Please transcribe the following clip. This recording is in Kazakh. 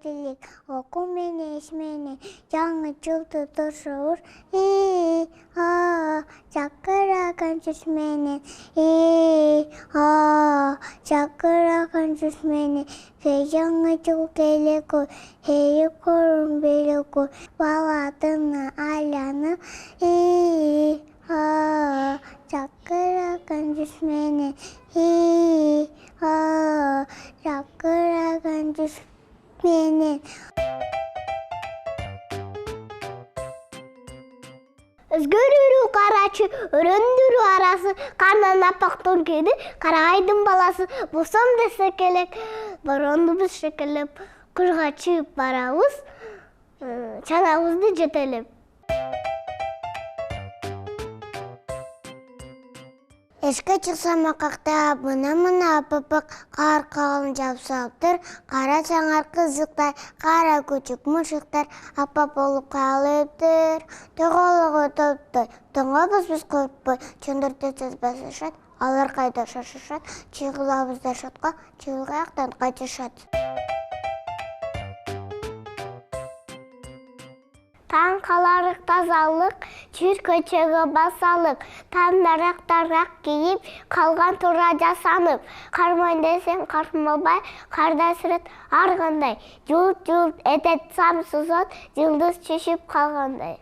тілек, оқу менен, іш менен, жаңы жылды дұршауыр. Жақыраған жүз менен, жақыраған жүз менен, жаңы жыл келе қой, көрін беле қой, баладыны айланы, жақыраған жүз менен, жақыраған жүз менен. Өзгөрүрү карачы, өрөндүрү арасы, карнан апак торкеді, карағайдың баласы, босам десе келек, боронду біз шекелеп, кырға чыып барабыз, чанабызды жетелеп. Эшке чыксам акакта, мына апапак кар калын жапсаптыр, кара чаңар кызыктар, кара көчүк мышыктар, апап болуп калыптыр. Тоголого топтой, тоңобуз биз коркпой, чөндүртөсөз басышат, алар кайда шашышат, чыгылабыз да шотко, чыгылгаяктан качышат. Таң қаларық тазалық, жүр көчеге басалық, таңдарақтарақ кейіп, қалған тұра жасанып, қармайын десең қармалбай, қарда сүрет арғандай, жұлт-жұлт етет самсыз от, жылдыз шешіп қалғандай.